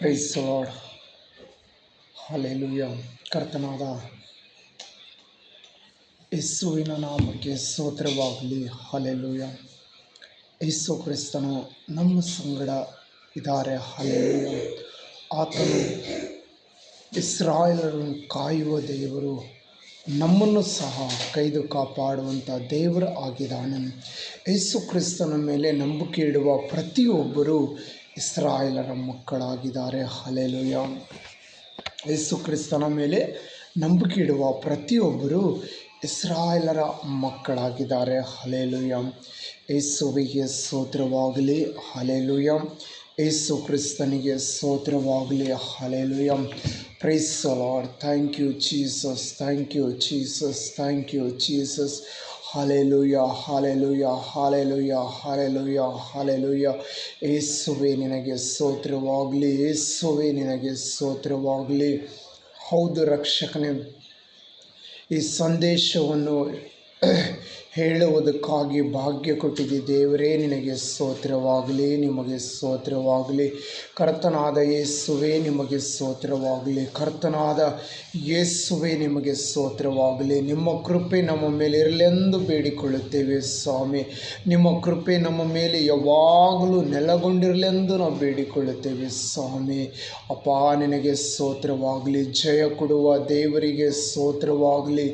Price lord. Hallelujah. ಕರ್ತನಾದ ಯೇಸುವಿನ ನಾಮಕ್ಕೆ ಸ್ತೋತ್ರವಾಗಲಿ. ಹಲ್ಲೆಲೂಯಾ. ಯೇಸು ಕ್ರಿಸ್ತನು ನಮ್ಮ ಸಂಗಡ ಇದ್ದಾರೆ. ಹಲ್ಲೆಲೂಯಾ. ಆತನು ಇಸ್ರಾಯೇಲರನ್ನು ಕಾಯುವ ದೇವರು, ನಮ್ಮನ್ನು ಸಹ ಕೈದು ಕಾಪಾಡುವಂಥ ದೇವರು ಆಗಿದ್ದಾನೆ. ಯೇಸು ಕ್ರಿಸ್ತನ ಮೇಲೆ ನಂಬಿಕೆ ಇಡುವ ಪ್ರತಿಯೊಬ್ಬರು ಇಸ್ರಾಯೇಲರ ಮಕ್ಕಳಾಗಿದ್ದಾರೆ. ಹಲ್ಲೆಲೂಯಾ. ಯೇಸು ಕ್ರಿಸ್ತನ ಮೇಲೆ ನಂಬಿಕೆ ಇಡುವ ಪ್ರತಿಯೊಬ್ಬರು ಇಸ್ರಾಯೇಲರ ಮಕ್ಕಳಾಗಿದ್ದಾರೆ. ಹಲ್ಲೆಲೂಯಾ. ಯೇಸುವಿಗೆ ಸ್ತೋತ್ರವಾಗಲಿ. ಹಲ್ಲೆಲೂಯಾ. ಯೇಸು ಕ್ರಿಸ್ತನಿಗೆ ಸ್ತೋತ್ರವಾಗಲಿ. Hallelujah. Praise the Lord. Thank you Jesus. Thank you Jesus. Thank you Jesus. Hallelujah. Hallelujah. Hallelujah. Hallelujah. Hallelujah. ಯೇಸುವೇ ನಿನಗೆ ಸ್ತೋತ್ರವಾಗಲಿ. ಯೇಸುವೇ ನಿನಗೆ ಸ್ತೋತ್ರವಾಗಲಿ. ಹೌದು ರಕ್ಷಕನೇ, ಈ ಸಂದೇಶವನ್ನು ಹೇಳುವುದಕ್ಕಾಗಿ ಭಾಗ್ಯ ಕೊಟ್ಟಿದ್ದೆ ದೇವರೇ, ನಿನಗೆ ಸ್ತೋತ್ರವಾಗಲಿ. ನಿಮಗೆ ಸ್ತೋತ್ರವಾಗಲಿ. ಕರ್ತನಾದ ಯೇಸುವೇ ನಿಮಗೆ ಸ್ತೋತ್ರವಾಗಲಿ. ಕರ್ತನಾದ ಯೇಸುವೇ ನಿಮಗೆ ಸ್ತೋತ್ರವಾಗಲಿ. ನಿಮ್ಮ ಕೃಪೆ ನಮ್ಮ ಮೇಲೆ ಇರಲೆಂದು ಬೇಡಿಕೊಳ್ಳುತ್ತೇವೆ ಸ್ವಾಮಿ. ನಿಮ್ಮ ಕೃಪೆ ನಮ್ಮ ಮೇಲೆ ಯಾವಾಗಲೂ ನೆಲೆಗೊಂಡಿರಲೆಂದು ನಾವು ಬೇಡಿಕೊಳ್ಳುತ್ತೇವೆ ಸ್ವಾಮಿ. ಅಪ್ಪ, ನಿನಗೆ ಸ್ತೋತ್ರವಾಗಲಿ. ಜಯ ಕೊಡುವ ದೇವರಿಗೆ ಸ್ತೋತ್ರವಾಗಲಿ.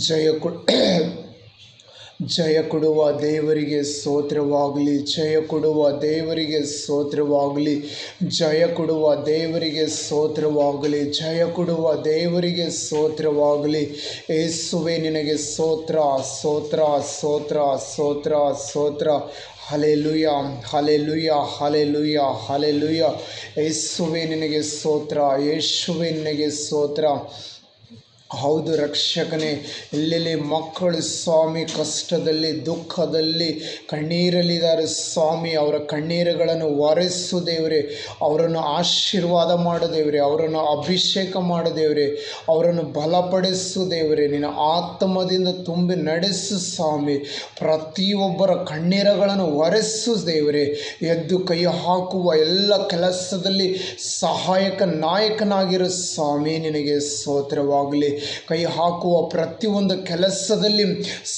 ಜಯ ಕೊಡುವ ದೇವರಿಗೆ ಸ್ತೋತ್ರವಾಗಲಿ. ಜಯ ಕೊಡುವ ದೇವರಿಗೆ ಸ್ತೋತ್ರವಾಗಲಿ. ಜಯ ಕೊಡುವ ದೇವರಿಗೆ ಸ್ತೋತ್ರವಾಗಲಿ. ಜಯ ಕೊಡುವ ದೇವರಿಗೆ ಸ್ತೋತ್ರವಾಗಲಿ. ಯೇಸುವೇ ನಿನಗೆ ಸ್ತೋತ್ರ, ಸ್ತೋತ್ರ, ಸ್ತೋತ್ರ, ಸ್ತೋತ್ರ, ಸ್ತೋತ್ರ. ಹಲ್ಲೆಲೂಯಾ. ಹಲ್ಲೆಲೂಯಾ. ಹಲ್ಲೆಲೂಯಾ. ಹಲ್ಲೆಲೂಯಾ. ಯೇಸುವೇ ನಿನಗೆ ಸ್ತೋತ್ರ. ಯೇಸುವೇ ನಿನಗೆ ಸ್ತೋತ್ರ. ಹೌದು ರಕ್ಷಕನೇ, ಎಲ್ಲೆಲ್ಲಿ ಮಕ್ಕಳು ಸ್ವಾಮಿ ಕಷ್ಟದಲ್ಲಿ, ದುಃಖದಲ್ಲಿ, ಕಣ್ಣೀರಲ್ಲಿದ್ದಾರೆ ಸ್ವಾಮಿ, ಅವರ ಕಣ್ಣೀರುಗಳನ್ನು ಒರೆಸು ದೇವರೇ. ಅವರನ್ನು ಆಶೀರ್ವಾದ ಮಾಡು ದೇವರೇ. ಅವರನ್ನು ಅಭಿಷೇಕ ಮಾಡು ದೇವರೇ. ಅವರನ್ನು ಬಲಪಡಿಸು ದೇವರೇ. ನಿನ್ನ ಆತ್ಮದಿಂದ ತುಂಬಿ ನಡೆಸು ಸ್ವಾಮಿ. ಪ್ರತಿಯೊಬ್ಬರ ಕಣ್ಣೀರುಗಳನ್ನು ಒರೆಸು ದೇವರೇ. ಎದ್ದು ಕೈ ಹಾಕುವ ಎಲ್ಲ ಕೆಲಸದಲ್ಲಿ ಸಹಾಯಕ ನಾಯಕನಾಗಿರು ಸ್ವಾಮಿ. ನಿನಗೆ ಸ್ತೋತ್ರವಾಗಲಿ. ಕೈ ಹಾಕುವ ಪ್ರತಿಯೊಂದು ಕೆಲಸದಲ್ಲಿ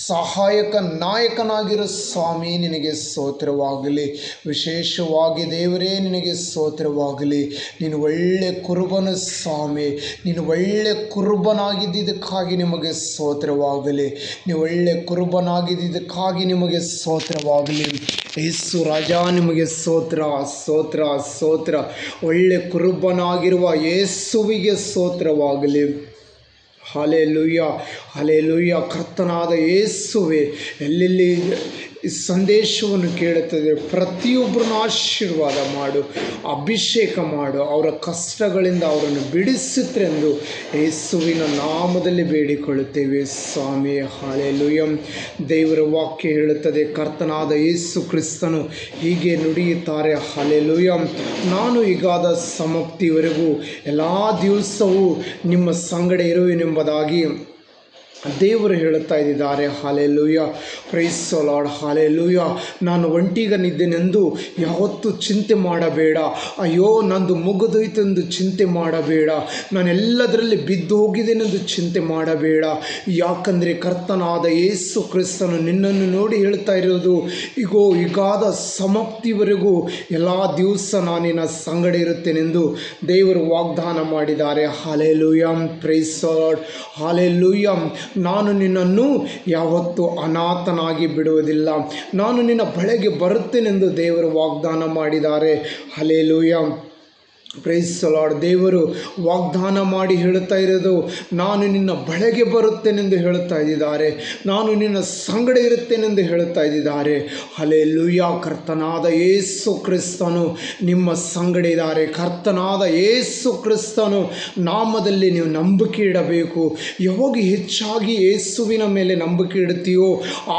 ಸಹಾಯಕ ನಾಯಕನಾಗಿರೋ ಸ್ವಾಮಿ. ನಿನಗೆ ಸ್ತೋತ್ರವಾಗಲಿ. ವಿಶೇಷವಾಗಿ ದೇವರೇ ನಿನಗೆ ಸ್ತೋತ್ರವಾಗಲಿ. ನೀನು ಒಳ್ಳೆ ಕುರುಬನು ಸ್ವಾಮಿ. ನೀನು ಒಳ್ಳೆ ಕುರುಬನಾಗಿದ್ದಕ್ಕಾಗಿ ನಿಮಗೆ ಸ್ತೋತ್ರವಾಗಲಿ. ನೀವು ಒಳ್ಳೆ ಕುರುಬನಾಗಿದ್ದಕ್ಕಾಗಿ ನಿಮಗೆ ಸ್ತೋತ್ರವಾಗಲಿ. ಯೇಸು ರಾಜ ನಿಮಗೆ ಸ್ತೋತ್ರ, ಸ್ತೋತ್ರ, ಸ್ತೋತ್ರ. ಒಳ್ಳೆ ಕುರುಬನಾಗಿರುವ ಯೇಸುವಿಗೆ ಸ್ತೋತ್ರವಾಗಲಿ. ಹಲ್ಲೆಲೂಯಾ. ಹಲ್ಲೆಲೂಯಾ. ಕರ್ತನಾದ ಯೇಸುವೇ, ಎಲ್ಲೆಲ್ಲಿ ಈ ಸಂದೇಶವನ್ನು ಕೇಳುತ್ತದೆ ಪ್ರತಿಯೊಬ್ಬರನ್ನು ಆಶೀರ್ವಾದ ಮಾಡು, ಅಭಿಷೇಕ ಮಾಡು. ಅವರ ಕಷ್ಟಗಳಿಂದ ಅವರನ್ನು ಬಿಡಿಸುತ್ತೆಂದು ಯೇಸುವಿನ ನಾಮದಲ್ಲಿ ಬೇಡಿಕೊಳ್ಳುತ್ತೇವೆ ಸ್ವಾಮಿ. ಹಲ್ಲೆಲೂಯಾ. ದೇವರ ವಾಕ್ಯ ಹೇಳುತ್ತದೆ, ಕರ್ತನಾದ ಯೇಸು ಕ್ರಿಸ್ತನು ಹೀಗೆ ನುಡಿಯುತ್ತಾರೆ. ಹಲ್ಲೆಲೂಯಾ. ನಾನು ಯುಗದ ಸಮಾಪ್ತಿವರೆಗೂ ಎಲ್ಲ ದಿವಸವೂ ನಿಮ್ಮ ಸಂಗಡ ಇರುವೆನೆಂಬುದಾಗಿ ದೇವರು ಹೇಳುತ್ತಾ ಇದ್ದಾರೆ. Hallelujah. Praise the lord. Hallelujah. ನಾನು ಒಂಟಿಗನಿದ್ದೇನೆಂದು ಯಾವತ್ತೂ ಚಿಂತೆ ಮಾಡಬೇಡ. ಅಯ್ಯೋ ನಂದು ಮುಗಿದೋಯ್ತೆಂದು ಚಿಂತೆ ಮಾಡಬೇಡ. ನಾನೆಲ್ಲದರಲ್ಲಿ ಬಿದ್ದು ಹೋಗಿದ್ದೇನೆಂದು ಚಿಂತೆ ಮಾಡಬೇಡ. ಯಾಕಂದರೆ ಕರ್ತನಾದ ಯೇಸು ಕ್ರಿಸ್ತನು ನಿನ್ನನ್ನು ನೋಡಿ ಹೇಳ್ತಾ ಇರೋದು, ಇಗೋ ಯುಗದ ಸಮಾಪ್ತಿವರೆಗೂ ಎಲ್ಲ ದಿವಸ ನಾನಿನ ಸಂಗಡ ಇರುತ್ತೇನೆಂದು ದೇವರು ವಾಗ್ದಾನ ಮಾಡಿದ್ದಾರೆ. Hallelujah. Praise the lord. Hallelujah. ನಾನು ನಿನ್ನನ್ನು ಯಾವತ್ತೂ ಅನಾಥನಾಗಿ ಬಿಡುವುದಿಲ್ಲ. ನಾನು ನಿನ್ನ ಬಳಿಗೆ ಬರುತ್ತೇನೆಂದು ದೇವರು ವಾಗ್ದಾನ ಮಾಡಿದ್ದಾರೆ. ಹಲ್ಲೆಲೂಯಾ. Praise the lord. ದೇವರು ವಾಗ್ದಾನ ಮಾಡಿ ಹೇಳುತ್ತಾ ಇರೋದು, ನಾನು ನಿನ್ನ ಬಳಿಗೆ ಬರುತ್ತೇನೆಂದು ಹೇಳುತ್ತಾ ಇದ್ದಾರೆ. ನಾನು ನಿನ್ನ ಸಂಗಡ ಇರುತ್ತೇನೆಂದು ಹೇಳುತ್ತಾ ಇದ್ದಾರೆ. ಹಲ್ಲೆಲೂಯಾ. ಕರ್ತನಾದ ಯೇಸು ಕ್ರಿಸ್ತನು ನಿಮ್ಮ ಸಂಗಡ ಇದ್ದಾರೆ. ಕರ್ತನಾದ ಯೇಸು ಕ್ರಿಸ್ತನು ನಾಮದಲ್ಲಿ ನೀವು ನಂಬಿಕೆ ಇಡಬೇಕು. ಯಾವಾಗ ಹೆಚ್ಚಾಗಿ ಯೇಸುವಿನ ಮೇಲೆ ನಂಬಿಕೆ ಇಡುತ್ತೀಯೋ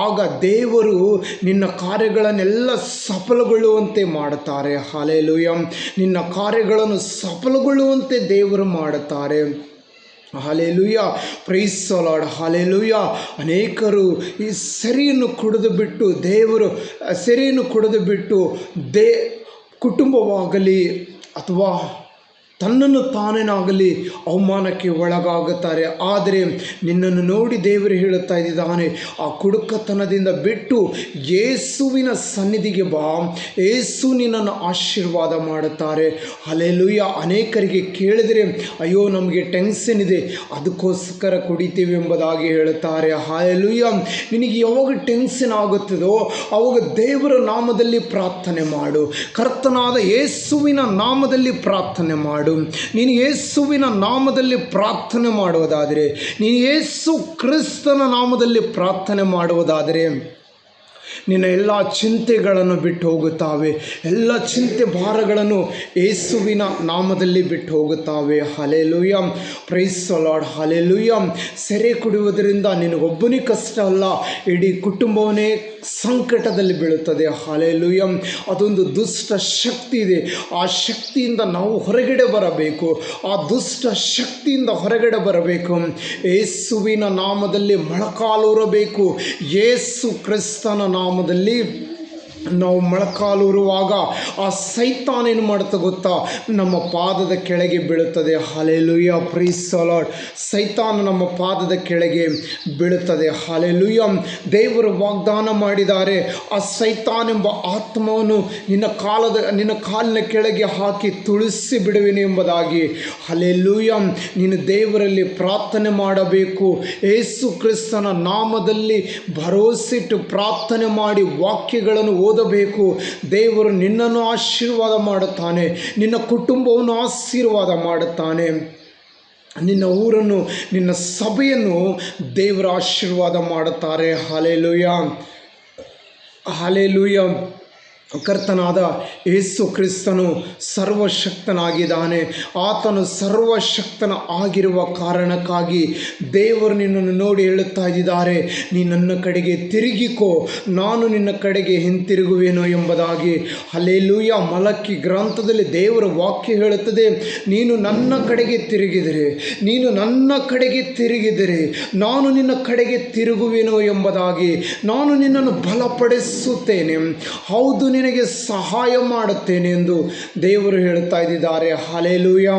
ಆಗ ದೇವರು ನಿನ್ನ ಕಾರ್ಯಗಳನ್ನೆಲ್ಲ ಸಫಲಗೊಳ್ಳುವಂತೆ ಮಾಡುತ್ತಾರೆ. ಹಲ್ಲೆಲೂಯಾ. ನಿನ್ನ ಕಾರ್ಯಗಳನ್ನು ಸಫಲಗೊಳ್ಳುವಂತೆ ದೇವರು ಮಾಡುತ್ತಾರೆ. Hallelujah. Praise the lord. Hallelujah. ಅನೇಕರು ಈ ಸೆರೆಯನ್ನು ಕುಡಿದು ಬಿಟ್ಟು ದೇವರು ಸೆರೆಯನ್ನು ಕುಡಿದು ಬಿಟ್ಟು ಕುಟುಂಬವಾಗಲಿ ಅಥವಾ ತನ್ನನ್ನು ತಾನೇನಾಗಲಿ ಅವಮಾನಕ್ಕೆ ಒಳಗಾಗುತ್ತಾರೆ. ಆದರೆ ನಿನ್ನನ್ನು ನೋಡಿ ದೇವರು ಹೇಳುತ್ತಾ ಇದ್ದಾನೆ, ಆ ಕುಡುಕತನದಿಂದ ಬಿಟ್ಟು ಯೇಸುವಿನ ಸನ್ನಿಧಿಗೆ ಬಾ, ಯೇಸು ನಿನ್ನನ್ನು ಆಶೀರ್ವಾದ ಮಾಡುತ್ತಾರೆ. ಹಲ್ಲೆಲೂಯಾ. ಅನೇಕರಿಗೆ ಕೇಳಿದರೆ ಅಯ್ಯೋ ನಮಗೆ ಟೆನ್ಷನ್ ಇದೆ, ಅದಕ್ಕೋಸ್ಕರ ಕುಡಿತೀವಿ ಎಂಬುದಾಗಿ ಹೇಳುತ್ತಾರೆ. ಹಲ್ಲೆಲೂಯಾ. ನಿನಗೆ ಯಾವಾಗ ಟೆನ್ಷನ್ ಆಗುತ್ತದೋ ಅವಾಗ ದೇವರ ನಾಮದಲ್ಲಿ ಪ್ರಾರ್ಥನೆ ಮಾಡು, ಕರ್ತನಾದ ಯೇಸುವಿನ ನಾಮದಲ್ಲಿ ಪ್ರಾರ್ಥನೆ ಮಾಡು. ನೀನು ಯೇಸುವಿನ ನಾಮದಲ್ಲಿ ಪ್ರಾರ್ಥನೆ ಮಾಡುವುದಾದರೆ, ನೀನು ಯೇಸು ಕ್ರಿಸ್ತನ ನಾಮದಲ್ಲಿ ಪ್ರಾರ್ಥನೆ ಮಾಡುವುದಾದರೆ ನಿನ್ನ ಎಲ್ಲ ಚಿಂತೆಗಳನ್ನು ಬಿಟ್ಟು ಹೋಗುತ್ತಾವೆ. ಎಲ್ಲ ಚಿಂತೆ ಭಾರಗಳನ್ನು ಯೇಸುವಿನ ನಾಮದಲ್ಲಿ ಬಿಟ್ಟು ಹೋಗುತ್ತಾವೆ. Hallelujah. Praise the lord. Hallelujah. ಸೆರೆ ಕುಡಿಯುವುದರಿಂದ ನಿನಗೊಬ್ಬನಿಗೆ ಕಷ್ಟ ಅಲ್ಲ, ಇಡೀ ಕುಟುಂಬವನ್ನೇ ಸಂಕಟದಲ್ಲಿ ಬೀಳುತ್ತದೆ. ಹಲ್ಲೆಲೂಯಾ. ಅದೊಂದು ದುಷ್ಟ ಶಕ್ತಿ ಇದೆ. ಆ ಶಕ್ತಿಯಿಂದ ನಾವು ಹೊರಗಡೆ ಬರಬೇಕು. ಆ ದುಷ್ಟ ಶಕ್ತಿಯಿಂದ ಹೊರಗಡೆ ಬರಬೇಕು. ಯೇಸುವಿನ ನಾಮದಲ್ಲಿ ಮೊಳಕಾಲೂರಬೇಕು. ಯೇಸು ಕ್ರಿಸ್ತನ ನಾಮದಲ್ಲಿ ನಾವು ಮೊಳಕಾಲೂರುವಾಗ ಆ ಸೈತಾನ್ ಏನು ಮಾಡುತ್ತೆ ಗೊತ್ತಾ, ನಮ್ಮ ಪಾದದ ಕೆಳಗೆ ಬೀಳುತ್ತದೆ. ಹಲ್ಲೆಲೂಯಾ. Praise the lord. ಸೈತಾನ್ ನಮ್ಮ ಪಾದದ ಕೆಳಗೆ ಬೀಳುತ್ತದೆ. ಹಲ್ಲೆಲೂಯಾ. ದೇವರು ವಾಗ್ದಾನ ಮಾಡಿದ್ದಾರೆ, ಆ ಸೈತಾನ್ ಎಂಬ ಆತ್ಮವನ್ನು ನಿನ್ನ ಕಾಲಿನ ಕೆಳಗೆ ಹಾಕಿ ತುಳಿಸಿ ಬಿಡುವೆನು ಎಂಬುದಾಗಿ. ಹಲ್ಲೆಲೂಯಾ. ನೀನು ದೇವರಲ್ಲಿ ಪ್ರಾರ್ಥನೆ ಮಾಡಬೇಕು. ಯೇಸು ಕ್ರಿಸ್ತನ ನಾಮದಲ್ಲಿ ಭರವಸೆಟ್ಟು ಪ್ರಾರ್ಥನೆ ಮಾಡಿ ವಾಕ್ಯಗಳನ್ನು ಓದಬೇಕು. ದೇವರು ನಿನ್ನನ್ನು ಆಶೀರ್ವಾದ ಮಾಡುತ್ತಾನೆ, ನಿನ್ನ ಕುಟುಂಬವನ್ನು ಆಶೀರ್ವಾದ ಮಾಡುತ್ತಾನೆ, ನಿನ್ನ ಊರನ್ನು, ನಿನ್ನ ಸಭೆಯನ್ನು ದೇವರ ಆಶೀರ್ವಾದ ಮಾಡುತ್ತಾರೆ. ಹಲ್ಲೆಲೂಯಾ. ಹಲ್ಲೆಲೂಯಾ. ಕರ್ತನಾದ ಯೇಸು ಕ್ರಿಸ್ತನು ಸರ್ವಶಕ್ತನಾಗಿದ್ದಾನೆ. ಆತನು ಸರ್ವಶಕ್ತನ ಆಗಿರುವ ಕಾರಣಕ್ಕಾಗಿ ದೇವರು ನಿನ್ನನ್ನು ನೋಡಿ ಹೇಳುತ್ತಾ ಇದ್ದಾರೆ, ನೀ ನನ್ನ ಕಡೆಗೆ ತಿರುಗಿಕೋ, ನಾನು ನಿನ್ನ ಕಡೆಗೆ ಹಿಂತಿರುಗುವೆನು ಎಂಬುದಾಗಿ. ಹಲ್ಲೆಲೂಯಾ. ಮಲಕಿ ಗ್ರಂಥದಲ್ಲಿ ದೇವರ ವಾಕ್ಯ ಹೇಳುತ್ತದೆ, ನೀನು ನನ್ನ ಕಡೆಗೆ ತಿರುಗಿದರೆ, ನೀನು ನನ್ನ ಕಡೆಗೆ ತಿರುಗಿದರೆ ನಾನು ನಿನ್ನ ಕಡೆಗೆ ತಿರುಗುವೆನು ಎಂಬುದಾಗಿ. ನಾನು ನಿನ್ನನ್ನು ಬಲಪಡಿಸುತ್ತೇನೆ, ಹೌದು ನಿನಗೆ ಸಹಾಯ ಮಾಡುತ್ತೇನೆ ಎಂದು ದೇವರು ಹೇಳುತ್ತಾ ಇದ್ದಾರೆ. ಹಲ್ಲೆಲೂಯಾ.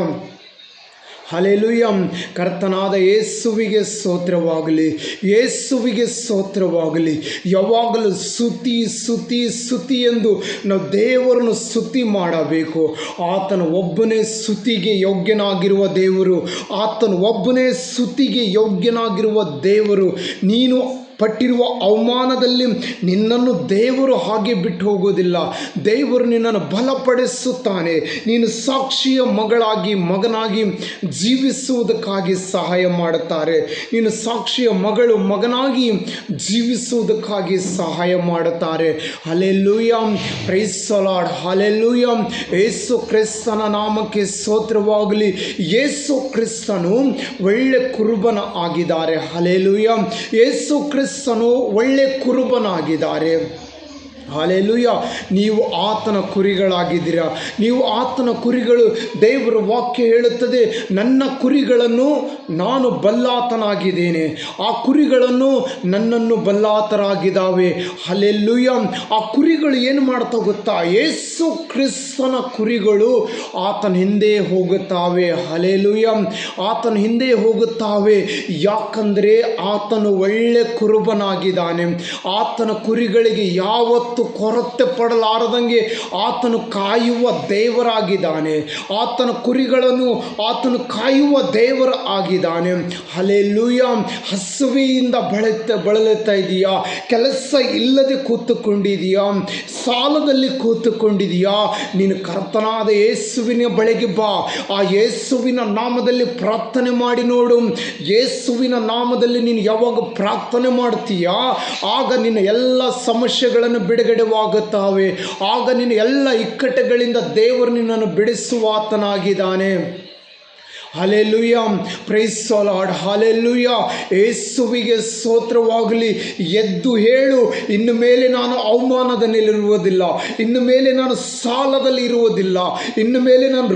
ಹಲ್ಲೆಲೂಯಾ. ಕರ್ತನಾದ ಯೇಸುವಿಗೆ ಸ್ತೋತ್ರವಾಗಲಿ, ಯೇಸುವಿಗೆ ಸ್ತೋತ್ರವಾಗಲಿ. ಯಾವಾಗಲೂ ಸ್ತುತಿ ಸ್ತುತಿ ಸ್ತುತಿ ಎಂದು ನಾವು ದೇವರನ್ನು ಸ್ತುತಿ ಮಾಡಬೇಕು. ಆತನು ಒಬ್ಬನೇ ಸ್ತುತಿಗೆ ಯೋಗ್ಯನಾಗಿರುವ ದೇವರು, ಆತನು ಒಬ್ಬನೇ ಸ್ತುತಿಗೆ ಯೋಗ್ಯನಾಗಿರುವ ದೇವರು. ನೀನು ಪಟ್ಟಿರುವ ಅವಮಾನದಲ್ಲಿ ನಿನ್ನನ್ನು ದೇವರು ಹಾಗೆ ಬಿಟ್ಟು ಹೋಗೋದಿಲ್ಲ. ದೇವರು ನಿನ್ನನ್ನು ಬಲಪಡಿಸುತ್ತಾನೆ. ನೀನು ಸಾಕ್ಷಿಯ ಮಗಳಾಗಿ ಮಗನಾಗಿ ಜೀವಿಸುವುದಕ್ಕಾಗಿ ಸಹಾಯ ಮಾಡುತ್ತಾರೆ. ನೀನು ಸಾಕ್ಷಿಯ ಮಗಳು ಮಗನಾಗಿ ಜೀವಿಸುವುದಕ್ಕಾಗಿ ಸಹಾಯ ಮಾಡುತ್ತಾರೆ. Hallelujah. Praise the lord. Hallelujah. Yesu ಕ್ರಿಸ್ತನ ನಾಮಕ್ಕೆ ಸ್ತೋತ್ರವಾಗಲಿ. ಯೇಸು ಕ್ರಿಸ್ತನು ಒಳ್ಳೆ ಕುರುಬನ ಆಗಿದ್ದಾರೆ. ಹಲ್ಲೆಲೂಯಾ. ಯೇಸು ಕ್ರಿಸ್ತನು ಒಳ್ಳೆ ಕುರುಬನಾಗಿದ್ದಾರೆ. ಹಲ್ಲೆಲೂಯಾ. ನೀವು ಆತನ ಕುರಿಗಳಾಗಿದ್ದೀರಾ. ನೀವು ಆತನ ಕುರಿಗಳು. ದೇವರ ವಾಕ್ಯ ಹೇಳುತ್ತದೆ, ನನ್ನ ಕುರಿಗಳನ್ನು ನಾನು ಬಲ್ಲಾತನಾಗಿದ್ದೇನೆ, ಆ ಕುರಿಗಳನ್ನು ನನ್ನನ್ನು ಬಲ್ಲಾತರಾಗಿದ್ದಾವೆ. ಹಲ್ಲೆಲೂಯಾ. ಆ ಕುರಿಗಳು ಏನು ಮಾಡ್ತಾ ಗೊತ್ತಾ, ಯೇಸು ಕ್ರಿಸ್ತನ ಕುರಿಗಳು ಆತನ ಹಿಂದೆ ಹೋಗುತ್ತಾವೆ. ಹಲ್ಲೆಲೂಯಾ. ಆತನ ಹಿಂದೆ ಹೋಗುತ್ತಾವೆ. ಯಾಕಂದರೆ ಆತನು ಒಳ್ಳೆ ಕುರುಬನಾಗಿದ್ದಾನೆ. ಆತನ ಕುರಿಗಳಿಗೆ ಯಾವತ್ತು ಕೊರತೆ ಪಡಲಾರದಂಗೆ ಆತನು ಕಾಯುವ ದೇವರಾಗಿದ್ದಾನೆ. ಆತನ ಕುರಿಗಳನ್ನು ಆತನು ಕಾಯುವ ದೇವರ ಆಗಿದ್ದಾನೆ. ಹಲ್ಲೆಲೂಯಾ. ಹಸುವೆಯಿಂದ ಬಳಲುತ್ತಾ ಇದೆಯಾ, ಕೆಲಸ ಇಲ್ಲದೆ ಕೂತುಕೊಂಡಿದೆಯಾ, ಸಾಲದಲ್ಲಿ ಕೂತುಕೊಂಡಿದೆಯಾ, ನೀನು ಕರ್ತನಾದ ಯೇಸುವಿನ ಬಳಿಗೆ ಬಾ. ಆ ಯೇಸುವಿನ ನಾಮದಲ್ಲಿ ಪ್ರಾರ್ಥನೆ ಮಾಡಿ ನೋಡು. ಯೇಸುವಿನ ನಾಮದಲ್ಲಿ ನೀನು ಯಾವಾಗ ಪ್ರಾರ್ಥನೆ ಮಾಡ್ತೀಯಾ, ಆಗ ನಿನ್ನ ಎಲ್ಲ ಸಮಸ್ಯೆಗಳನ್ನು ಬಿಡುಗಡೆವಾಗುತ್ತವೆ. ಆಗ ನಿನ್ನ ಎಲ್ಲ ಇಕ್ಕಟ್ಟುಗಳಿಂದ ದೇವರು ನಿನ್ನನ್ನು ಬಿಡಿಸುವಾತನಾಗಿದ್ದಾನೆ. Hallelujah, praise the lord, hallelujah. ಯೇಸುವಿಗೆ ಸ್ತೋತ್ರವಾಗಲಿ. ಎದ್ದು ಹೇಳು, ಇನ್ನು ಮೇಲೆ ನಾನು ಅವಮಾನದಲ್ಲಿರುವುದಿಲ್ಲ, ಇನ್ನು ಮೇಲೆ ನಾನು ಸಾಲದಲ್ಲಿ ಇರುವುದಿಲ್ಲ, ಇನ್ನು ಮೇಲೆ ನಾನು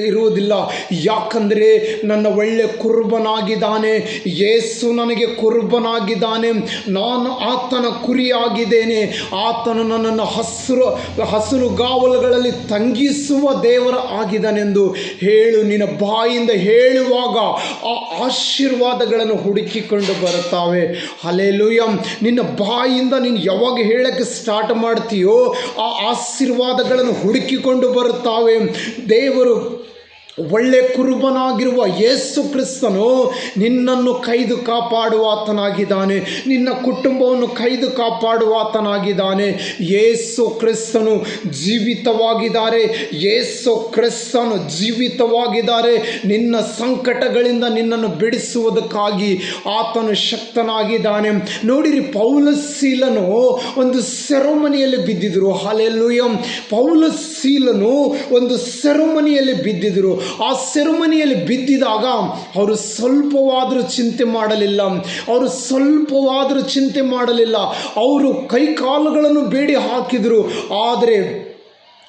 ಇರುವುದಿಲ್ಲ. ಯಾಕಂದರೆ ನನ್ನ ಒಳ್ಳೆ ಕುರುಬನಾಗಿದ್ದಾನೆ. ಯೇಸು ನನಗೆ ಕುರುಬನಾಗಿದ್ದಾನೆ. ನಾನು ಆತನ ಕುರಿಯಾಗಿದ್ದೇನೆ. ಆತನು ನನ್ನನ್ನು ಹಸುರುಗಾವಲುಗಳಲ್ಲಿ ತಂಗಿಸುವ ದೇವರ ಆಗಿದ್ದಾನೆಂದು ಹೇಳು. ನಿನ್ನ ಬಾಯಿಂದ ಹೇಳುವಾಗ ಆ ಆಶೀರ್ವಾದಗಳನ್ನು ಹುಡುಕಿಕೊಂಡು ಬರುತ್ತವೆ. ಹಲ್ಲೆಲೂಯಾ. ನಿನ್ನ ಬಾಯಿಂದ ನೀನು ಯಾವಾಗ ಹೇಳಕ್ಕೆ ಸ್ಟಾರ್ಟ್ ಮಾಡ್ತೀಯೋ ಆ ಆಶೀರ್ವಾದಗಳನ್ನು ಹುಡುಕಿಕೊಂಡು ಬರುತ್ತವೆ. ದೇವರು ಒಳ್ಳೆ ಕುರುಬನಾಗಿರುವ ಯೇಸು ಕ್ರಿಸ್ತನು ನಿನ್ನನ್ನು ಕೈದು ಕಾಪಾಡುವ ಆತನಾಗಿದ್ದಾನೆ. ನಿನ್ನ ಕುಟುಂಬವನ್ನು ಕೈದು ಕಾಪಾಡುವ ಆತನಾಗಿದ್ದಾನೆ. ಯೇಸು ಕ್ರಿಸ್ತನು ಜೀವಿತವಾಗಿದ್ದಾರೆ. ಯೇಸು ಕ್ರಿಸ್ತನು ಜೀವಿತವಾಗಿದ್ದಾರೆ. ನಿನ್ನ ಸಂಕಟಗಳಿಂದ ನಿನ್ನನ್ನು ಬಿಡಿಸುವುದಕ್ಕಾಗಿ ಆತನು ಶಕ್ತನಾಗಿದ್ದಾನೆ. ನೋಡಿರಿ, ಪೌಲ ಸೀಲನು ಒಂದು ಸೆರೆಮನಿಯಲ್ಲಿ ಬಿದ್ದಿದ್ರು. ಹಲ್ಲೆಲೂಯಾ. ಪೌಲ ಸೀಲನು ಒಂದು ಸೆರೆಮನಿಯಲ್ಲಿ ಬಿದ್ದಿದ್ರು. ಆ ಸೆರೆಮನಿಯಲ್ಲಿ ಬಿದ್ದಿದಾಗ ಅವರು ಸ್ವಲ್ಪವಾದರೂ ಚಿಂತೆ ಮಾಡಲಿಲ್ಲ. ಅವರು ಕೈಕಾಲುಗಳನ್ನು ಬೇಡಿ ಹಾಕಿದರು. ಆದರೆ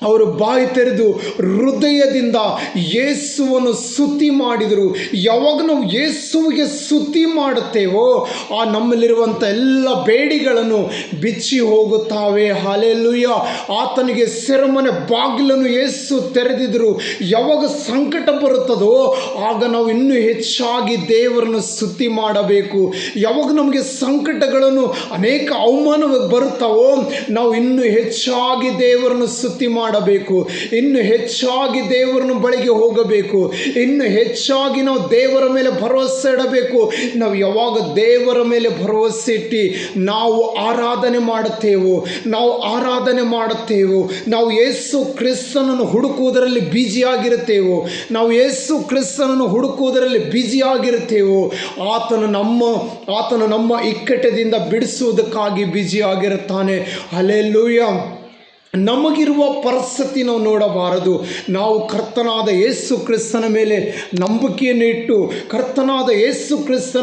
ಅವರು ಬಾಯಿ ತೆರೆದು ಹೃದಯದಿಂದ ಯೇಸುವನ್ನು ಸ್ತುತಿ ಮಾಡಿದರು. ಯಾವಾಗ ನಾವು ಯೇಸುವಿಗೆ ಸ್ತುತಿ ಮಾಡುತ್ತೇವೋ ಆ ನಮ್ಮಲ್ಲಿರುವಂಥ ಎಲ್ಲ ಬೇಡಿಗಳನ್ನು ಬಿಚ್ಚಿ ಹೋಗುತ್ತವೆ. ಹಲ್ಲೆಲೂಯಾ. ಆತನಿಗೆ ಸೆರೆಮನೆ ಬಾಗಿಲನ್ನು ಯೇಸು ತೆರೆದಿದ್ದರು. ಯಾವಾಗ ಸಂಕಟ ಬರುತ್ತದೋ ಆಗ ನಾವು ಇನ್ನೂ ಹೆಚ್ಚಾಗಿ ದೇವರನ್ನು ಸ್ತುತಿ ಮಾಡಬೇಕು. ಯಾವಾಗ ನಮಗೆ ಸಂಕಟಗಳನ್ನು ಅನೇಕ ಅವಮಾನ ಬರುತ್ತಾವೋ ನಾವು ಇನ್ನೂ ಹೆಚ್ಚಾಗಿ ದೇವರನ್ನು ಸ್ತುತಿ ಮಾಡಬೇಕು. ಇನ್ನು ಹೆಚ್ಚಾಗಿ ದೇವರನ್ನು ಬಳಿಗೆ ಹೋಗಬೇಕು. ಇನ್ನು ಹೆಚ್ಚಾಗಿ ನಾವು ದೇವರ ಮೇಲೆ ಭರವಸೆ ಇಡಬೇಕು. ನಾವು ಯಾವಾಗ ದೇವರ ಮೇಲೆ ಭರವಸೆ ಇಟ್ಟು ನಾವು ಆರಾಧನೆ ಮಾಡುತ್ತೇವೋ ನಾವು ಯೇಸು ಕ್ರಿಸ್ತನನ್ನು ಹುಡುಕುವುದರಲ್ಲಿ ಬಿಜಿಯಾಗಿರುತ್ತೇವೋ ಆತನು ನಮ್ಮ ಇಕ್ಕಟ್ಟದಿಂದ ಬಿಡಿಸುವುದಕ್ಕಾಗಿ ಬಿಜಿಯಾಗಿರುತ್ತಾನೆ. ಹಲ್ಲೆಲೂಯಾ. ನಮಗಿರುವ ಪರಿಸ್ಥಿತಿ ನಾವು ನೋಡಬಾರದು. ನಾವು ಕರ್ತನಾದ ಯೇಸು ಕ್ರಿಸ್ತನ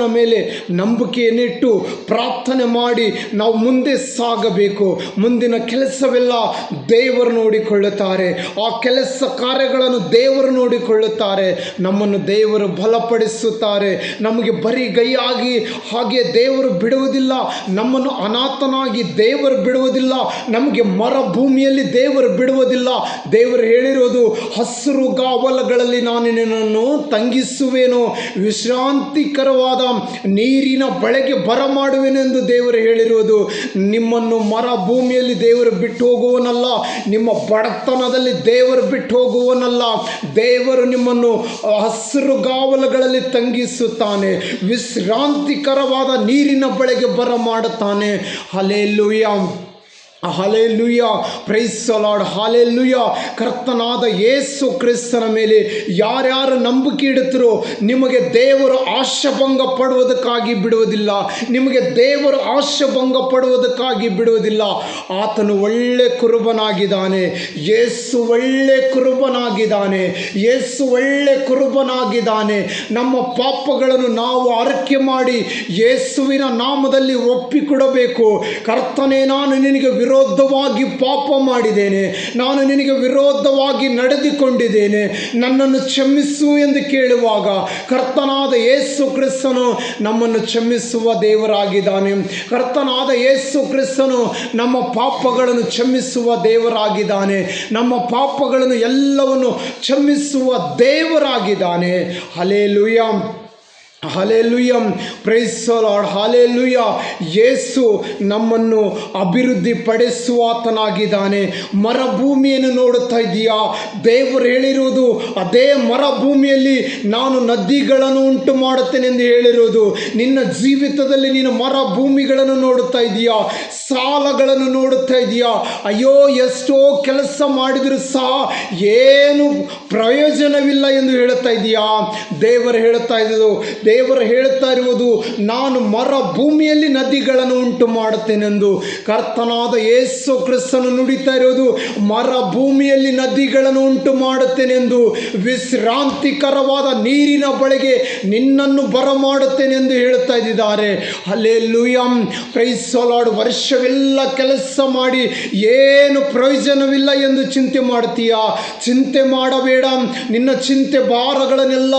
ಮೇಲೆ ನಂಬಿಕೆಯನ್ನಿಟ್ಟು ಪ್ರಾರ್ಥನೆ ಮಾಡಿ ನಾವು ಮುಂದೆ ಸಾಗಬೇಕು. ಮುಂದಿನ ಕೆಲಸವೆಲ್ಲ ದೇವರು ನೋಡಿಕೊಳ್ಳುತ್ತಾರೆ. ಆ ಕೆಲಸ ಕಾರ್ಯಗಳನ್ನು ದೇವರು ನೋಡಿಕೊಳ್ಳುತ್ತಾರೆ. ನಮ್ಮನ್ನು ದೇವರು ಬಲಪಡಿಸುತ್ತಾರೆ. ನಮಗೆ ಬರಿಗೈಯಾಗಿ ಹಾಗೆ ದೇವರು ಬಿಡುವುದಿಲ್ಲ. ನಮ್ಮನ್ನು ಅನಾಥನಾಗಿ ದೇವರು ಬಿಡುವುದಿಲ್ಲ. ನಮಗೆ ಮರುಭೂಮಿಯಲ್ಲಿ ದೇವರು ಬಿಡುವುದಿಲ್ಲ. ದೇವರು ಹೇಳಿರೋದು, ಹಸುರುಗಾವಲುಗಳಲ್ಲಿ ನಾನು ನಿನ್ನನ್ನು ತಂಗಿಸುವೆನು, ವಿಶ್ರಾಂತಿಕರವಾದ ನೀರಿನ ಬಳಿಗೆ ಬರಮಾಡುವೆನೆಂದು ದೇವರು ಹೇಳಿರುವುದು. ನಿಮ್ಮನ್ನು ಮರುಭೂಮಿಯಲ್ಲಿ ದೇವರು ಬಿಟ್ಟು ಹೋಗುವನಲ್ಲ. ನಿಮ್ಮ ಬಡತನದಲ್ಲಿ ದೇವರು ಬಿಟ್ಟು ಹೋಗುವನಲ್ಲ. ದೇವರು ನಿಮ್ಮನ್ನು ಹಸುರುಗಾವಲುಗಳಲ್ಲಿ ತಂಗಿಸುತ್ತಾನೆ, ವಿಶ್ರಾಂತಿಕರವಾದ ನೀರಿನ ಬಳಿಗೆ ಬರಮಾಡುತ್ತಾನೆ. Hallelujah, hallelujah, praise the lord, hallelujah. ಕರ್ತನಾದ ಯೇಸು ಕ್ರಿಸ್ತನ ಮೇಲೆ ಯಾರ್ಯಾರು ನಂಬಿಕೆ ಇಡುತ್ತೀರೋ ನಿಮಗೆ ದೇವರು ಆಶಾಭಂಗ ಪಡುವುದಕ್ಕಾಗಿ ಬಿಡುವುದಿಲ್ಲ. ಆತನು ಒಳ್ಳೆ ಕುರುಬನಾಗಿದ್ದಾನೆ. ಯೇಸು ಒಳ್ಳೆ ಕುರುಬನಾಗಿದ್ದಾನೆ. ನಮ್ಮ ಪಾಪಗಳನ್ನು ನಾವು ಅರಿಕೆ ಮಾಡಿ ಯೇಸುವಿನ ನಾಮದಲ್ಲಿ ಒಪ್ಪಿಕೊಡಬೇಕು. ಕರ್ತನೇ, ನಾನು ನಿನಗೆ ವಿರೋಧವಾಗಿ ಪಾಪ ಮಾಡಿದ್ದೇನೆ, ನಾನು ನಿನಗೆ ವಿರೋಧವಾಗಿ ನಡೆದುಕೊಂಡಿದ್ದೇನೆ, ನನ್ನನ್ನು ಕ್ಷಮಿಸು ಎಂದು ಕೇಳುವಾಗ ಕರ್ತನಾದ ಯೇಸು ಕ್ರಿಸ್ತನು ನಮ್ಮನ್ನು ಕ್ಷಮಿಸುವ ದೇವರಾಗಿದ್ದಾನೆ. ಕರ್ತನಾದ ಯೇಸು ಕ್ರಿಸ್ತನು ನಮ್ಮ ಪಾಪಗಳನ್ನು ಕ್ಷಮಿಸುವ ದೇವರಾಗಿದ್ದಾನೆ. ನಮ್ಮ ಪಾಪಗಳನ್ನು ಎಲ್ಲವನ್ನು ಕ್ಷಮಿಸುವ ದೇವರಾಗಿದ್ದಾನೆ. Hallelujah, hallelujah, praise the lord, hallelujah. Yesu ನಮ್ಮನ್ನು ಅಭಿವೃದ್ಧಿ ಪಡಿಸುವಾತನಾಗಿದ್ದಾನೆ. ಮರುಭೂಮಿಯನ್ನು ನೋಡುತ್ತಾ ಇದೆಯಾ? ದೇವರು ಹೇಳಿರುವುದು ಅದೇ ಮರುಭೂಮಿಯಲ್ಲಿ ನಾನು ನದಿಗಳನ್ನು ಉಂಟು ಮಾಡುತ್ತೇನೆ ಎಂದು ಹೇಳಿರುವುದು. ನಿನ್ನ ಜೀವಿತದಲ್ಲಿ ನೀನು ಮರುಭೂಮಿಗಳನ್ನು ನೋಡುತ್ತಾ ಇದೆಯಾ? ಸಾಲಗಳನ್ನು ನೋಡುತ್ತಾ ಇದೆಯಾ? ಅಯ್ಯೋ, ಎಷ್ಟೋ ಕೆಲಸ ಮಾಡಿದರೂ ಸಹ ಏನು ಪ್ರಯೋಜನವಿಲ್ಲ ಎಂದು ಹೇಳುತ್ತಾ ಇದೆಯಾ? ದೇವರು ಹೇಳುತ್ತಾ ಇದ್ದು, ದೇವರು ಹೇಳ್ತಾ ಇರುವುದು, ನಾನು ಭೂಮಿಯಲ್ಲಿ ನದಿಗಳನ್ನು ಉಂಟು ಮಾಡುತ್ತೇನೆಂದು. ಕರ್ತನಾದ ಯೇಸು ಕ್ರಿಸ್ತನು ನುಡಿತಾ ಇರೋದು, ಭೂಮಿಯಲ್ಲಿ ನದಿಗಳನ್ನು ಉಂಟು ಮಾಡುತ್ತೇನೆಂದು, ವಿಶ್ರಾಂತಿಕರವಾದ ನೀರಿನ ಬಳಿಗೆ ನಿನ್ನನ್ನು ಬರಮಾಡುತ್ತೇನೆಂದು ಹೇಳ್ತಾ ಇದ್ದಾರೆ. Hallelujah, praise the lord. ವರ್ಷವೆಲ್ಲ ಕೆಲಸ ಮಾಡಿ ಏನು ಪ್ರಯೋಜನವಿಲ್ಲ ಎಂದು ಚಿಂತೆ ಮಾಡ್ತೀಯಾ? ಚಿಂತೆ ಮಾಡಬೇಡ. ನಿನ್ನ ಚಿಂತೆ ಭಾರಗಳನ್ನೆಲ್ಲ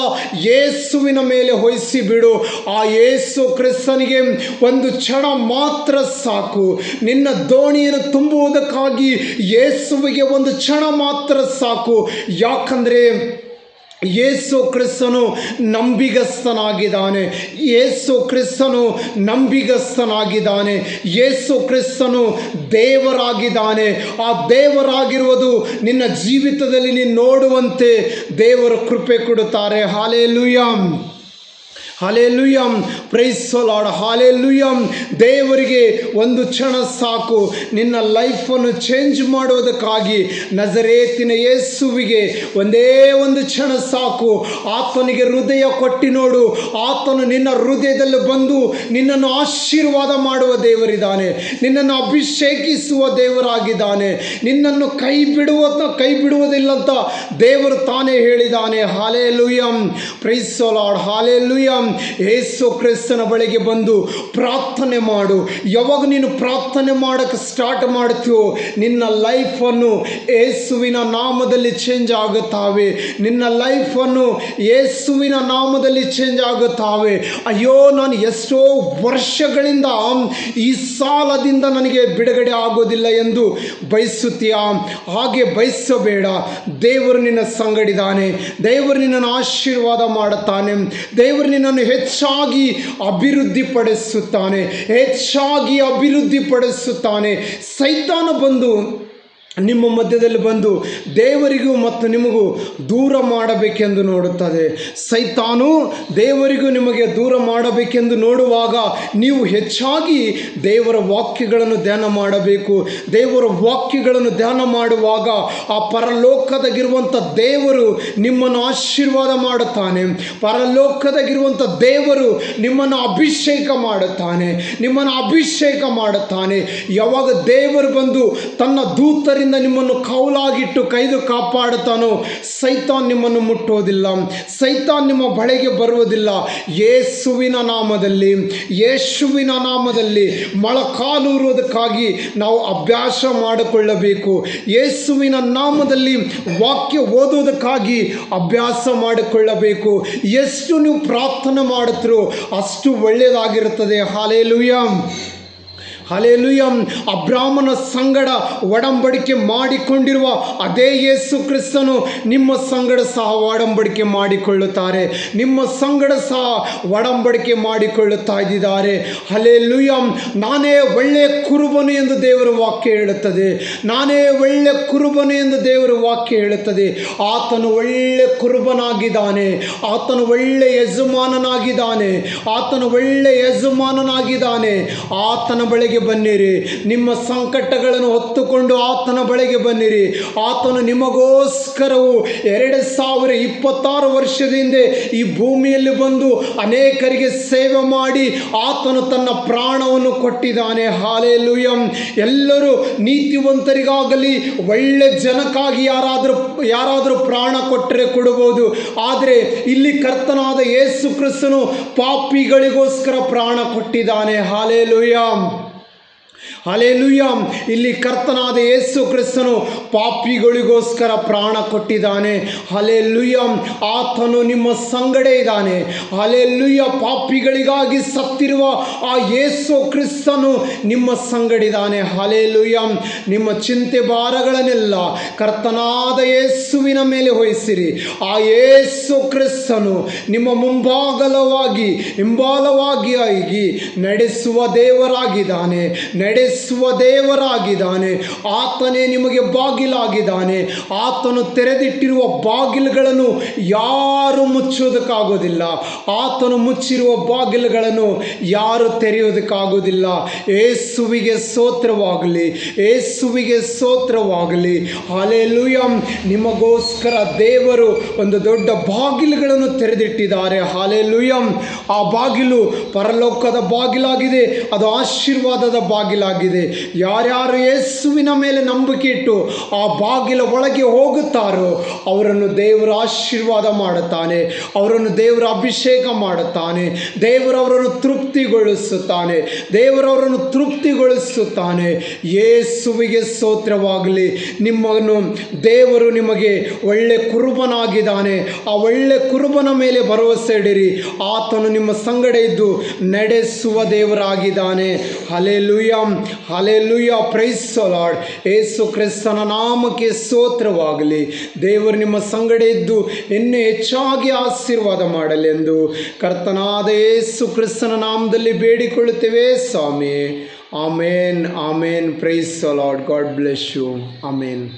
ಯೇಸುವಿನ ಮೇಲೆ ಹೊಯ್ಸಿ ಬಿಡು. ಆ ಯೇಸು ಕ್ರಿಸ್ತನಿಗೆ ಒಂದು ಕ್ಷಣ ಮಾತ್ರ ಸಾಕು. ನಿನ್ನ ದೋಣಿಯನ್ನು ತುಂಬುವುದಕ್ಕಾಗಿ ಯೇಸುವಿಗೆ ಒಂದು ಕ್ಷಣ ಮಾತ್ರ ಸಾಕು. ಯಾಕಂದರೆ ಯೇಸು ಕ್ರಿಸ್ತನು ನಂಬಿಗಸ್ತನಾಗಿದ್ದಾನೆ. ಯೇಸು ಕ್ರಿಸ್ತನು ನಂಬಿಗಸ್ತನಾಗಿದ್ದಾನೆ. ಯೇಸು ಕ್ರಿಸ್ತನು ದೇವರಾಗಿದ್ದಾನೆ. ಆ ದೇವರಾಗಿರುವುದು ನಿನ್ನ ಜೀವಿತದಲ್ಲಿ ನೀನು ನೋಡುವಂತೆ ದೇವರು ಕೃಪೆ ಕೊಡುತ್ತಾರೆ. Hallelujah, hallelujah, praise the lord. Hallelujah. ದೇವರಿಗೆ ಒಂದು ಕ್ಷಣ ಸಾಕು ನಿನ್ನ ಲೈಫನ್ನು ಚೇಂಜ್ ಮಾಡೋದಕ್ಕಾಗಿ. ನಜರೇತಿನ ಯೇಸುವಿಗೆ ಒಂದೇ ಒಂದು ಕ್ಷಣ ಸಾಕು. ಆತನಿಗೆ ಹೃದಯ ಕೊಟ್ಟು ನೋಡು. ಆತನು ನಿನ್ನ ಹೃದಯದಲ್ಲಿ ಬಂದು ನಿನ್ನನ್ನು ಆಶೀರ್ವಾದ ಮಾಡುವ ದೇವರಿದ್ದಾನೆ. ನಿನ್ನನ್ನು ಅಭಿಷೇಕಿಸುವ ದೇವರಾಗಿದ್ದಾನೆ. ನಿನ್ನನ್ನು ಕೈ ಬಿಡುವುದಿಲ್ಲ ಅಂತ ದೇವರು ತಾನೇ ಹೇಳಿದ್ದಾನೆ. Hallelujah, praise the lord. Hallelujah. Yesu ಕ್ರಿಸ್ತನ ಬಳಿಗೆ ಬಂದು ಪ್ರಾರ್ಥನೆ ಮಾಡು. ಯಾವಾಗ ನೀನು ಪ್ರಾರ್ಥನೆ ಮಾಡೋಕ್ಕೆ ಸ್ಟಾರ್ಟ್ ಮಾಡ್ತೀಯೋ ನಿನ್ನ ಲೈಫನ್ನು ಯೇಸುವಿನ ನಾಮದಲ್ಲಿ ಚೇಂಜ್ ಆಗುತ್ತಾವೆ. ನಿನ್ನ ಲೈಫನ್ನು ಯೇಸುವಿನ ನಾಮದಲ್ಲಿ ಚೇಂಜ್ ಆಗುತ್ತಾವೆ. ಅಯ್ಯೋ, ನಾನು ಎಷ್ಟೋ ವರ್ಷಗಳಿಂದ ಈ ಸಾಲದಿಂದ ನನಗೆ ಬಿಡುಗಡೆ ಆಗೋದಿಲ್ಲ ಎಂದು ಬಯಸುತ್ತೀಯಾ? ಹಾಗೆ ಬಯಸಬೇಡ. ದೇವರು ನಿನ್ನ ಸಂಗಡಿದ್ದಾನೆ. ದೇವರು ನಿನ್ನನ್ನು ಆಶೀರ್ವಾದ ಮಾಡುತ್ತಾನೆ. ದೇವರು ನಿನ್ನನ್ನು ಹೆಚ್ಚಾಗಿ ಅಭಿವೃದ್ಧಿ ಪಡಿಸುತ್ತಾನೆ. ಸೈತಾನ ಬಂದು ನಿಮ್ಮ ಮಧ್ಯದಲ್ಲಿ ಬಂದು ದೇವರಿಗೂ ಮತ್ತು ನಿಮಗೂ ದೂರ ಮಾಡಬೇಕೆಂದು ನೋಡುತ್ತದೆ. ಸೈತಾನು ದೇವರಿಗೂ ನಿಮಗೆ ದೂರ ಮಾಡಬೇಕೆಂದು ನೋಡುವಾಗ ನೀವು ಹೆಚ್ಚಾಗಿ ದೇವರ ವಾಕ್ಯಗಳನ್ನು ಧ್ಯಾನ ಮಾಡಬೇಕು. ದೇವರ ವಾಕ್ಯಗಳನ್ನು ಧ್ಯಾನ ಮಾಡುವಾಗ ಆ ಪರಲೋಕದಾಗಿರುವಂಥ ದೇವರು ನಿಮ್ಮನ್ನು ಆಶೀರ್ವಾದ ಮಾಡುತ್ತಾನೆ. ಪರಲೋಕದಾಗಿರುವಂಥ ದೇವರು ನಿಮ್ಮನ್ನು ಅಭಿಷೇಕ ಮಾಡುತ್ತಾನೆ. ಯಾವಾಗ ದೇವರು ಬಂದು ತನ್ನ ದೂತರಿಂದ ನಿಮ್ಮನ್ನು ಕೌಲಾಗಿಟ್ಟು ಕೈದು ಕಾಪಾಡುತ್ತಾನೋ ಸೈತಾನ್ ನಿಮ್ಮನ್ನು ಮುಟ್ಟೋದಿಲ್ಲ. ಸೈತಾನ್ ನಿಮ್ಮ ಬಳಿಗೆ ಬರುವುದಿಲ್ಲ. ಯೇಸುವಿನ ನಾಮದಲ್ಲಿ ಮೊಳಕಾಲೂರುವುದಕ್ಕಾಗಿ ನಾವು ಅಭ್ಯಾಸ ಮಾಡಿಕೊಳ್ಳಬೇಕು. ಯೇಸುವಿನ ನಾಮದಲ್ಲಿ ವಾಕ್ಯ ಓದುವುದಕ್ಕಾಗಿ ಅಭ್ಯಾಸ ಮಾಡಿಕೊಳ್ಳಬೇಕು. ಎಷ್ಟು ನೀವು ಪ್ರಾರ್ಥನೆ ಮಾಡುತ್ತೀರೋ ಅಷ್ಟು ಒಳ್ಳೆಯದಾಗಿರುತ್ತದೆ. Hallelujah, hallelujah. ಅಬ್ರಾಮನ ಸಂಗಡ ಒಡಂಬಡಿಕೆ ಮಾಡಿಕೊಂಡಿರುವ ಅದೇ ಯೇಸು ಕ್ರಿಸ್ತನು ನಿಮ್ಮ ಸಂಗಡ ಸಹ ಒಡಂಬಡಿಕೆ ಮಾಡಿಕೊಳ್ಳುತ್ತಾರೆ. ನಿಮ್ಮ ಸಂಗಡ ಸಹ ಒಡಂಬಡಿಕೆ ಮಾಡಿಕೊಳ್ಳುತ್ತಾ ಇದ್ದಾರೆ. ಹಲ್ಲೆಲೂಯಾ. ನಾನೇ ಒಳ್ಳೆಯ ಕುರುಬನು ಎಂದು ದೇವರ ವಾಕ್ಯ ಹೇಳುತ್ತದೆ. ಆತನು ಒಳ್ಳೆಯ ಕುರುಬನಾಗಿದ್ದಾನೆ. ಆತನು ಒಳ್ಳೆಯ ಯಜಮಾನನಾಗಿದ್ದಾನೆ. ಆತನ ಬಳಿಗೆ ಬನ್ನಿರಿ. ನಿಮ್ಮ ಸಂಕಟಗಳನ್ನು ಹೊತ್ತುಕೊಂಡು ಆತನ ಬಳಿಗೆ ಬನ್ನಿರಿ. ಆತನು ನಿಮಗೋಸ್ಕರವು 2026 ವರ್ಷದಿಂದ ಈ ಭೂಮಿಯಲ್ಲಿ ಬಂದು ಅನೇಕರಿಗೆ ಸೇವೆ ಮಾಡಿ ಆತನು ತನ್ನ ಪ್ರಾಣವನ್ನು ಕೊಟ್ಟಿದ್ದಾನೆ. ಹಾಲೆಲೂಯಾ. ಎಲ್ಲರೂ ನೀತಿವಂತರಿಗಾಗಲಿ ಒಳ್ಳೆ ಜನಕ್ಕಾಗಿ ಯಾರಾದರೂ ಪ್ರಾಣ ಕೊಟ್ಟರೆ ಕೊಡಬಹುದು. ಆದರೆ ಇಲ್ಲಿ ಕರ್ತನಾದ ಯೇಸು ಕ್ರಿಸ್ತನು ಪಾಪಿಗಳಿಗೋಸ್ಕರ ಪ್ರಾಣ ಕೊಟ್ಟಿದ್ದಾನೆ. Hallelujah, hallelujah. ಇಲ್ಲಿ ಕರ್ತನಾದ ಯೇಸು ಕ್ರಿಸ್ತನು ಪಾಪಿಗಳಿಗೋಸ್ಕರ ಪ್ರಾಣ ಕೊಟ್ಟಿದ್ದಾನೆ. ಹಲ್ಲೆಲೂಯಾ. ಆತನು ನಿಮ್ಮ ಸಂಗಡ ಇದ್ದಾನೆ. ಹಲ್ಲೆಲೂಯಾ. ಪಾಪಿಗಳಿಗಾಗಿ ಸತ್ತಿರುವ ಆ ಯೇಸು ಕ್ರಿಸ್ತನು ನಿಮ್ಮ ಸಂಗಡಿದ್ದಾನೆ. ಹಲ್ಲೆಲೂಯಾ. ನಿಮ್ಮ ಚಿಂತೆ ಭಾರಗಳನ್ನೆಲ್ಲ ಕರ್ತನಾದ ಯೇಸುವಿನ ಮೇಲೆ ವಹಿಸಿರಿ. ಆ ಯೇಸು ಕ್ರಿಸ್ತನು ನಿಮ್ಮ ಹಿಂಬಾಲವಾಗಿ ನಡೆಸುವ ದೇವರಾಗಿದ್ದಾನೆ. ನಡೆಸುವ ದೇವರಾಗಿದ್ದಾನೆ. ಆತನೇ ನಿಮಗೆ ಬಾಗಿಲಾಗಿದ್ದಾನೆ. ಆತನು ತೆರೆದಿಟ್ಟಿರುವ ಬಾಗಿಲುಗಳನ್ನು ಯಾರು ಮುಚ್ಚೋದಕ್ಕಾಗೋದಿಲ್ಲ. ಆತನು ಮುಚ್ಚಿರುವ ಬಾಗಿಲುಗಳನ್ನು ಯಾರು ತೆರೆಯೋದಕ್ಕಾಗೋದಿಲ್ಲ. ಯೇಸುವಿಗೆ ಸ್ತೋತ್ರವಾಗಲಿ, ಯೇಸುವಿಗೆ ಸ್ತೋತ್ರವಾಗಲಿ. ಹಲ್ಲೆಲೂಯಾ. ನಿಮಗೋಸ್ಕರ ದೇವರು ಒಂದು ದೊಡ್ಡ ಬಾಗಿಲುಗಳನ್ನು ತೆರೆದಿಟ್ಟಿದ್ದಾರೆ. ಹಲ್ಲೆಲೂಯಾ. ಆ ಬಾಗಿಲು ಪರಲೋಕದ ಬಾಗಿಲಾಗಿದೆ, ಅದು ಆಶೀರ್ವಾದದ ಬಾಗಿಲಾಗಿದೆ. ಯಾರ್ಯಾರು ಯೇಸುವಿನ ಮೇಲೆ ನಂಬಿಕೆ ಇಟ್ಟು ಆ ಬಾಗಿಲ ಒಳಗೆ ಹೋಗುತ್ತಾರೋ ಅವರನ್ನು ದೇವರು ಆಶೀರ್ವಾದ ಮಾಡುತ್ತಾನೆ, ಅವರನ್ನು ದೇವರು ಅಭಿಷೇಕ ಮಾಡುತ್ತಾನೆ, ದೇವರು ಅವರನ್ನು ತೃಪ್ತಿಗೊಳಿಸುತ್ತಾನೆ, ದೇವರು ಅವರನ್ನು ತೃಪ್ತಿಗೊಳಿಸುತ್ತಾನೆ. ಯೇಸುವಿಗೆ ಸ್ತೋತ್ರವಾಗಲಿ. ನಿಮ್ಮನ್ನು ದೇವರು ನಿಮಗೆ ಒಳ್ಳೆ ಕುರುಬನಾಗಿದ್ದಾನೆ. ಆ ಒಳ್ಳೆ ಕುರುಬನ ಮೇಲೆ ಭರವಸೆ ಇಡಿರಿ. ಆತನು ನಿಮ್ಮ ಸಂಗಡ ಇದ್ದು ನಡೆಸುವ ದೇವರಾಗಿದ್ದಾನೆ. Hallelujah, hallelujah. Praise the lord. Yesu ಕ್ರಿಸ್ತನ ನಾಮಕ್ಕೆ ಸ್ತೋತ್ರವಾಗಲಿ. ದೇವರು ನಿಮ್ಮ ಸಂಗಡ ಇದ್ದು ಇನ್ನೂ ಹೆಚ್ಚಾಗಿ ಆಶೀರ್ವಾದ ಮಾಡಲೆಂದು ಕರ್ತನಾದ ಯೇಸು ಕ್ರಿಸ್ತನ ನಾಮದಲ್ಲಿ ಬೇಡಿಕೊಳ್ಳುತ್ತೇವೆ ಸ್ವಾಮಿ. ಆಮೇನ್, ಆಮೇನ್. Praise the lord. God bless you. Amen.